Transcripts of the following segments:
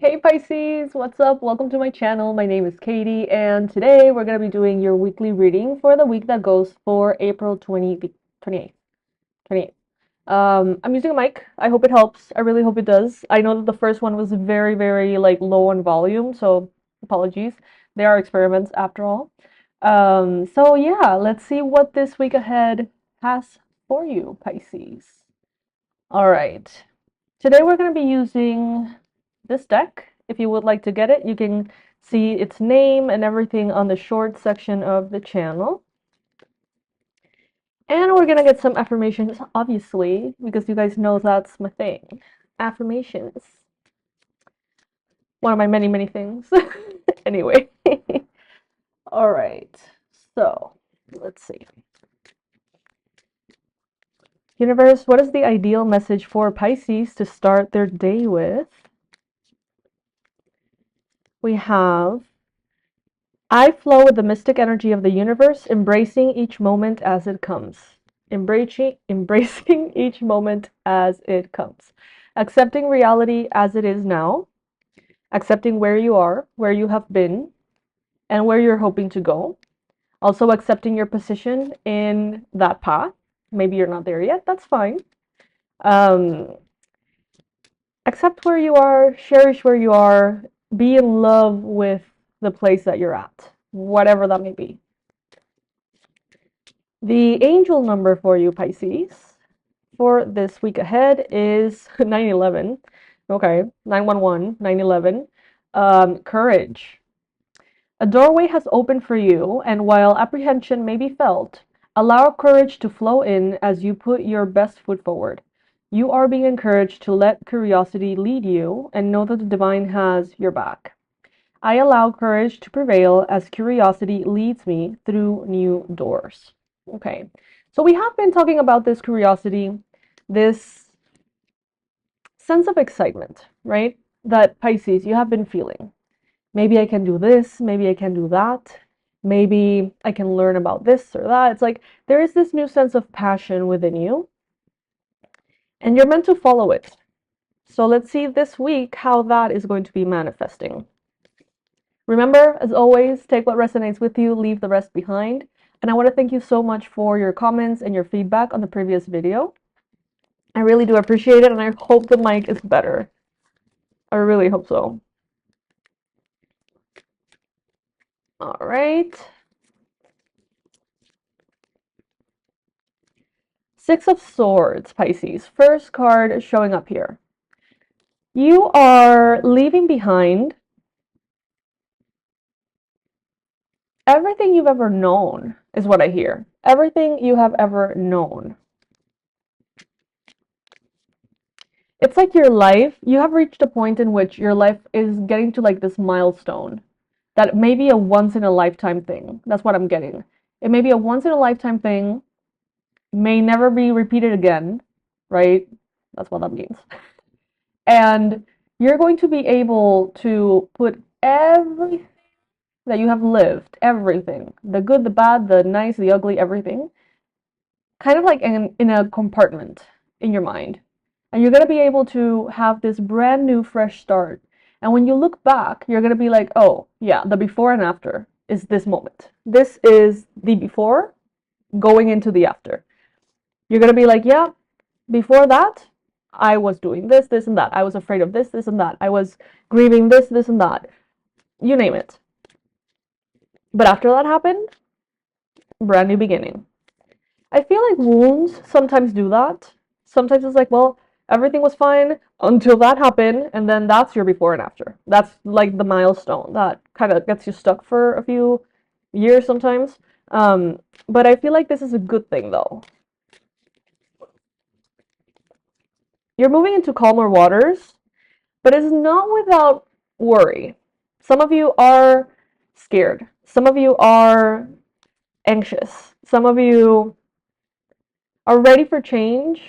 Hey Pisces, what's up? Welcome to my channel. My name is Katie, and today we're going to be doing your weekly reading for the week that goes for April 28th. 28th. I'm using a mic. I hope it helps. I really hope it does. I know that the first one was very, very like low on volume, so apologies. They are experiments after all. So yeah, let's see what this week ahead has for you, Pisces. All right. Today we're going to be using this deck. If you would like to get it, you can see its name and everything on the short section of the channel. And we're going to get some affirmations, obviously, because you guys know that's my thing. Affirmations. One of my many, many things. Anyway. All right. So, let's see. Universe, what is the ideal message for Pisces to start their day with? We have I flow with the mystic energy of the universe, embracing each moment as it comes. Embracing each moment as it comes. Accepting reality as it is now. Accepting where you are, where you have been, and where you're hoping to go. Also accepting your position in that path. Maybe you're not there yet, that's fine. Um, accept where you are, cherish where you are, be in love with the place that you're at, whatever that may be. The angel number for you, Pisces, for this week ahead is 911. Okay, 911, 911. Courage. A doorway has opened for you, and while apprehension may be felt, allow courage to flow in as you put your best foot forward. You are being encouraged to let curiosity lead you and know that the divine has your back. I allow courage to prevail as curiosity leads me through new doors. Okay, so we have been talking about this curiosity, this sense of excitement, right? That Pisces, you have been feeling. Maybe I can do this, maybe I can do that, maybe I can learn about this or that. It's like there is this new sense of passion within you, and you're meant to follow it. So let's see this week how that is going to be manifesting. Remember, as always, take what resonates with you, leave the rest behind. And I want to thank you so much for your comments and your feedback on the previous video. I really do appreciate it, and I hope the mic is better. I really hope so. All right. Six of Swords, Pisces. First card showing up here. You are leaving behind everything you've ever known, is what I hear. Everything you have ever known. It's like your life, you have reached a point in which your life is getting to like this milestone that may be a once in a lifetime thing. That's what I'm getting. It may be a once in a lifetime thing, may never be repeated again, right? That's what that means. And you're going to be able to put everything that you have lived, everything, the good, the bad, the nice, the ugly, everything, kind of like in a compartment in your mind. And you're going to be able to have this brand new, fresh start. And when you look back, you're going to be like, oh, yeah, the before and after is this moment. This is the before going into the after. You're going to be like, yeah, before that, I was doing this, this, and that. I was afraid of this, this, and that. I was grieving this, this, and that. You name it. But after that happened, brand new beginning. I feel like wounds sometimes do that. Sometimes it's like, well, everything was fine until that happened, and then that's your before and after. That's like the milestone that kind of gets you stuck for a few years sometimes. But I feel like this is a good thing though. You're moving into calmer waters, but it's not without worry. Some of you are scared. Some of you are anxious. Some of you are ready for change,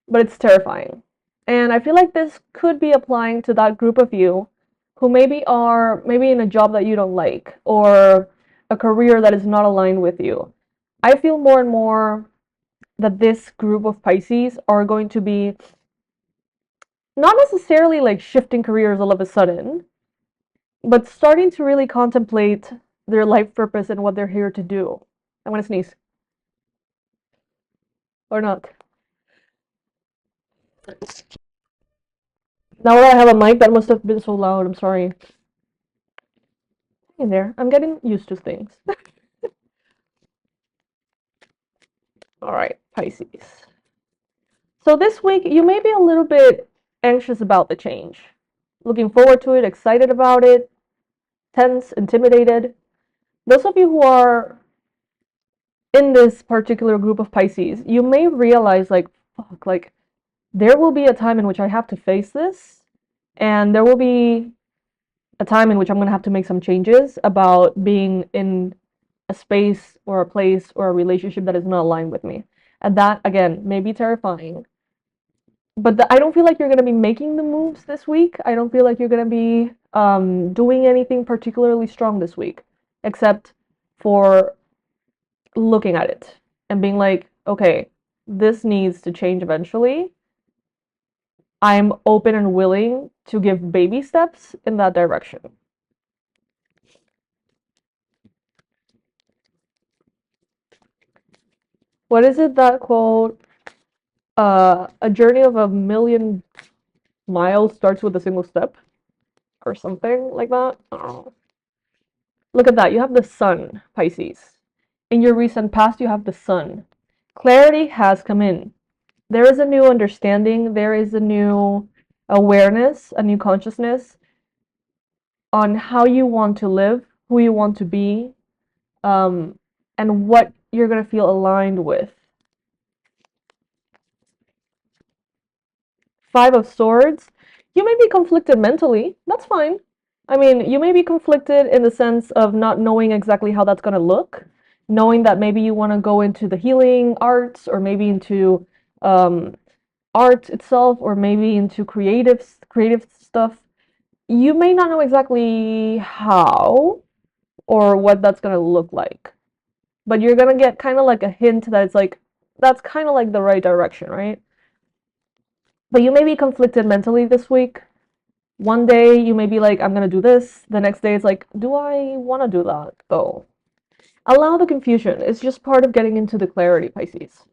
but it's terrifying. And I feel like this could be applying to that group of you who maybe in a job that you don't like or a career that is not aligned with you. I feel more and more that this group of Pisces are going to be not necessarily like shifting careers all of a sudden, but starting to really contemplate their life purpose and what they're here to do. I'm gonna sneeze. Or not. Now that I have a mic, that must have been so loud. I'm sorry. In there, I'm getting used to things. All right, Pisces. So this week, you may be a little bit anxious about the change. Looking forward to it, excited about it, tense, intimidated. Those of you who are in this particular group of Pisces, you may realize, like, fuck, like, there will be a time in which I have to face this, and there will be a time in which I'm going to have to make some changes about being in a space or a place or a relationship that is not aligned with me. And that, again, may be terrifying. But I don't feel like you're going to be making the moves this week. I don't feel like you're going to be doing anything particularly strong this week, except for looking at it and being like, okay, this needs to change eventually. I'm open and willing to give baby steps in that direction. What is it that quote? A journey of a million miles starts with a single step, or something like that. I don't know. Look at that. You have the sun, Pisces. In your recent past, you have the sun. Clarity has come in. There is a new understanding. There is a new awareness, a new consciousness on how you want to live, who you want to be, and what you're going to feel aligned with. Five of Swords. You may be conflicted mentally. That's fine. I mean, you may be conflicted in the sense of not knowing exactly how that's going to look, knowing that maybe you want to go into the healing arts, or maybe into art itself, or maybe into creative stuff. You may not know exactly how or what that's going to look like, but you're going to get kind of like a hint that it's like, that's kind of like the right direction, right? But you may be conflicted mentally this week. One day you may be like, I'm going to do this. The next day it's like, do I want to do that though? Allow the confusion. It's just part of getting into the clarity, Pisces.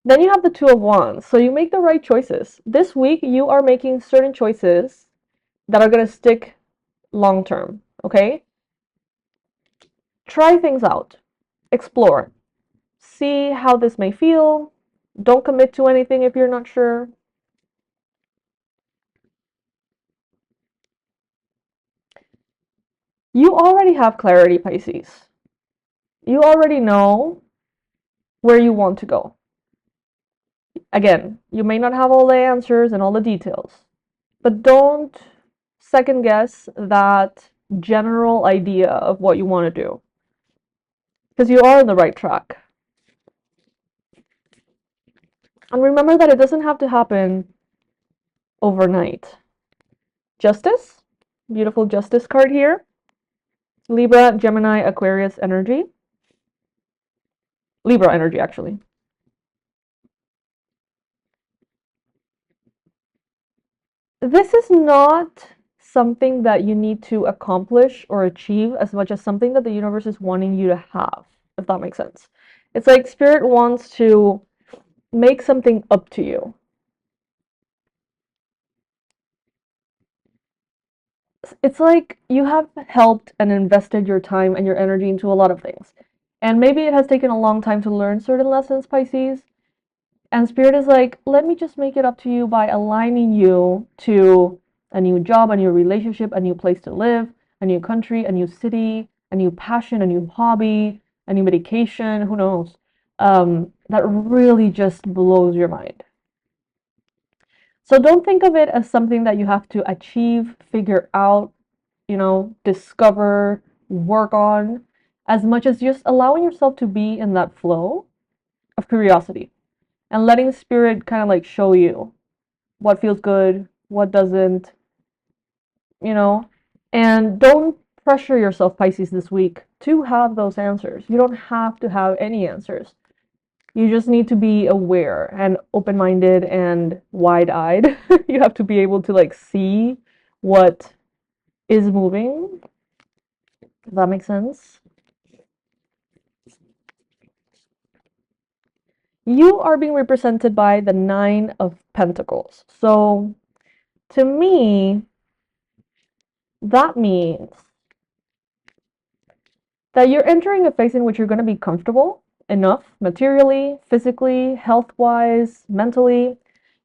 Then you have the Two of Wands. So you make the right choices. This week you are making certain choices that are going to stick long term, okay? Try things out. Explore. See how this may feel. Don't commit to anything if you're not sure. You already have clarity, Pisces. You already know where you want to go. Again, you may not have all the answers and all the details, but don't second guess that general idea of what you want to do, because you are on the right track. And remember that it doesn't have to happen overnight. Justice, beautiful Justice card here. Libra, Gemini, Aquarius energy. Libra energy, actually. This is not something that you need to accomplish or achieve as much as something that the universe is wanting you to have, if that makes sense. It's like Spirit wants to make something up to you. It's like you have helped and invested your time and your energy into a lot of things. And maybe it has taken a long time to learn certain lessons, Pisces. And Spirit is like, let me just make it up to you by aligning you to a new job, a new relationship, a new place to live, a new country, a new city, a new passion, a new hobby, a new medication, who knows, that really just blows your mind. So don't think of it as something that you have to achieve, figure out, discover, work on, as much as just allowing yourself to be in that flow of curiosity and letting Spirit kind of like show you what feels good, what doesn't, you know. And don't pressure yourself, Pisces, this week to have those answers. You don't have to have any answers. You just need to be aware and open-minded and wide-eyed. You have to be able to like see what is moving. Does that make sense? You are being represented by the Nine of Pentacles. So to me, that means that you're entering a phase in which you're going to be comfortable enough materially, physically, health-wise, mentally.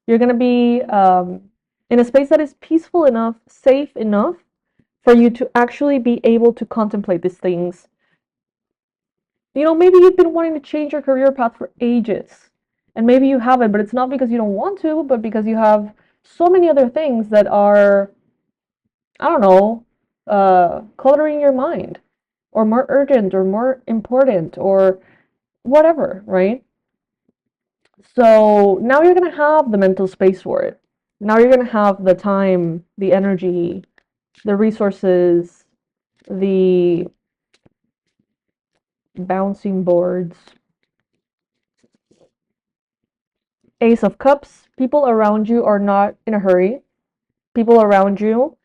You're going to be in a space that is peaceful enough, safe enough for you to actually be able to contemplate these things. You know, maybe you've been wanting to change your career path for ages, and maybe you haven't, but it's not because you don't want to, but because you have so many other things that are, I don't know, cluttering your mind, or more urgent, or more important, or whatever, right? So now you're going to have the mental space for it. Now you're going to have the time, the energy, the resources, the bouncing boards. Ace of Cups, people around you are not in a hurry. People around you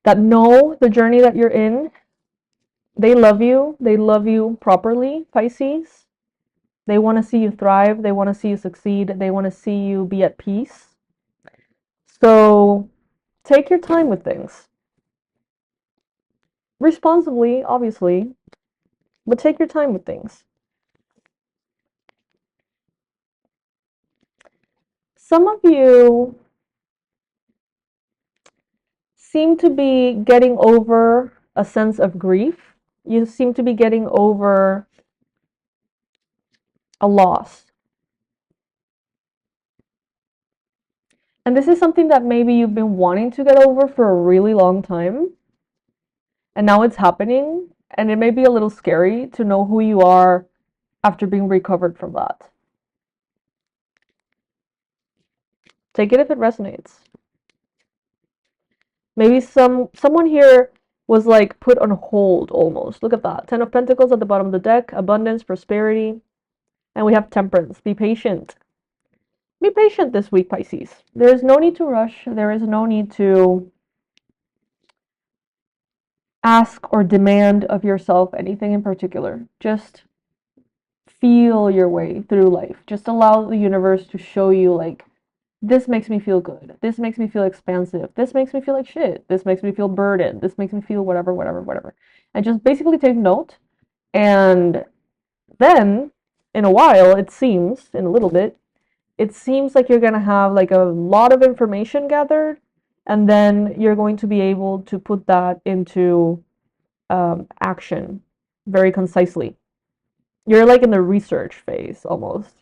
that know the journey that you're in, they love you. They love you properly, Pisces. They want to see you thrive. They want to see you succeed. They want to see you be at peace. So take your time with things. Responsibly, obviously, but take your time with things. Some of you seem to be getting over a sense of grief. You seem to be getting over a loss. And this is something that maybe you've been wanting to get over for a really long time. And now it's happening. And it may be a little scary to know who you are after being recovered from that. Take it if it resonates. Maybe someone here was like put on hold almost. Look at that. Ten of Pentacles at the bottom of the deck. Abundance, prosperity. And we have Temperance. Be patient. Be patient this week, Pisces. There is no need to rush. There is no need to ask or demand of yourself anything in particular. Just feel your way through life. Just allow the universe to show you, like, this makes me feel good. This makes me feel expansive. This makes me feel like shit. This makes me feel burdened. This makes me feel whatever, whatever, whatever. And just basically take note. And then, in a while, it seems, in a little bit, it seems like you're going to have like a lot of information gathered. And then you're going to be able to put that into action very concisely. You're like in the research phase almost.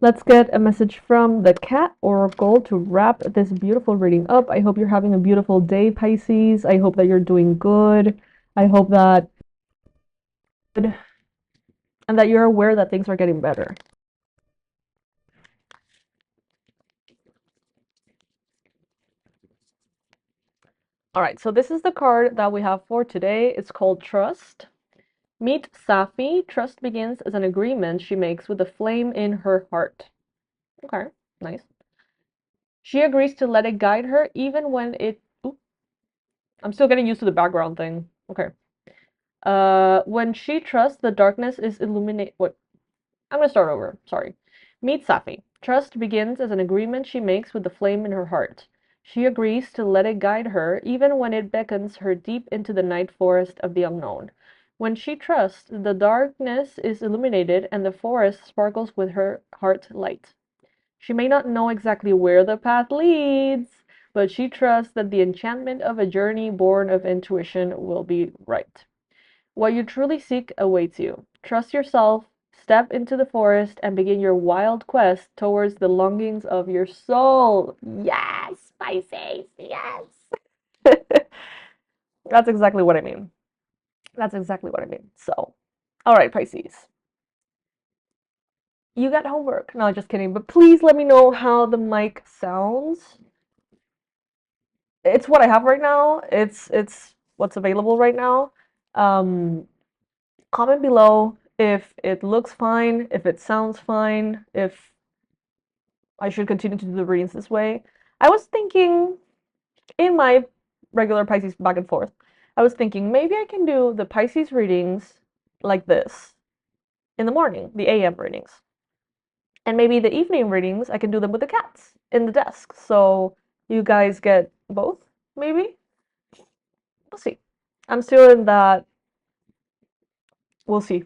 Let's get a message from the Cat Oracle to wrap this beautiful reading up. I hope you're having a beautiful day, Pisces. I hope that you're doing good. I hope that and that you're aware that things are getting better. All right, so this is the card that we have for today. It's called Trust. Meet Safi. Trust begins as an agreement she makes with a flame in her heart. Okay, nice. She agrees to let it guide her even when it... Ooh, I'm still getting used to the background thing. Okay. When she trusts, the darkness is illuminate. What? I'm gonna start over. Sorry. Meet Safi. Trust begins as an agreement she makes with the flame in her heart. She agrees to let it guide her, even when it beckons her deep into the night forest of the unknown. When she trusts, the darkness is illuminated and the forest sparkles with her heart light. She may not know exactly where the path leads, but she trusts that the enchantment of a journey born of intuition will be right. What you truly seek awaits you. Trust yourself, step into the forest, and begin your wild quest towards the longings of your soul. Yes, Pisces, yes. That's exactly what I mean. That's exactly what I mean. So, all right, Pisces. You got homework. No, just kidding. But please let me know how the mic sounds. It's what I have right now. It's what's available right now. Um, Comment below if it looks fine, if it sounds fine, if I should continue to do the readings this way. I was thinking in my regular Pisces back and forth, I was thinking maybe I can do the Pisces readings like this in the morning, the AM readings. And maybe the evening readings, I can do them with the cats in the desk. So you guys get both, maybe? We'll see. I'm still in that we'll see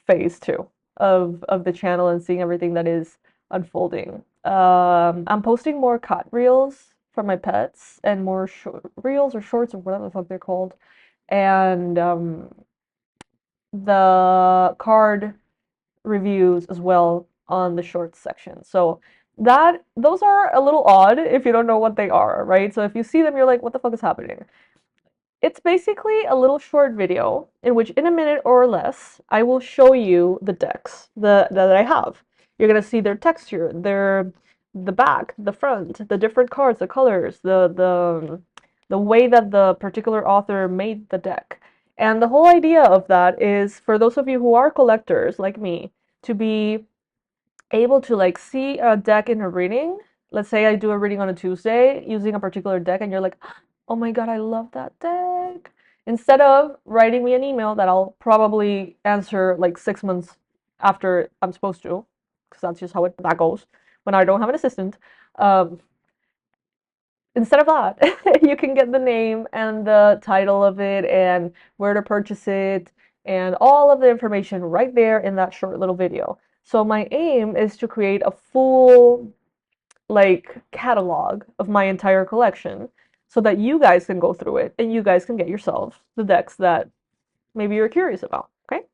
phase two of the channel and seeing everything that is unfolding. I'm posting more cut reels for my pets and more reels or shorts or whatever the fuck they're called, and the card reviews as well on the shorts section. So that those are a little odd if you don't know what they are, right? So if you see them, you're like, what the fuck is happening? It's basically a little short video in which, in a minute or less, I will show you the decks that I have. You're gonna see their texture, the back, the front, the different cards, the colors, the way that the particular author made the deck. And the whole idea of that is for those of you who are collectors like me to be able to like see a deck in a reading. Let's say I do a reading on a Tuesday using a particular deck, and you're like, oh my God, I love that deck. Instead of writing me an email that I'll probably answer like 6 months after I'm supposed to, because that's just how that goes when I don't have an assistant. Um, Instead of that, you can get the name and the title of it and where to purchase it and all of the information right there in that short little video. So my aim is to create a full like catalog of my entire collection so that you guys can go through it and you guys can get yourselves the decks that maybe you're curious about, okay?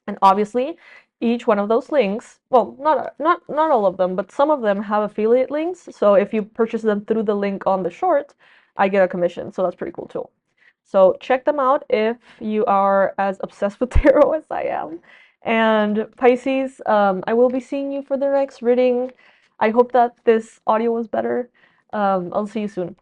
And obviously, each one of those links, well, not all of them, but some of them have affiliate links. So if you purchase them through the link on the short, I get a commission. So that's pretty cool too. So check them out if you are as obsessed with tarot as I am. And Pisces, I will be seeing you for the next reading. I hope that this audio was better. I'll see you soon.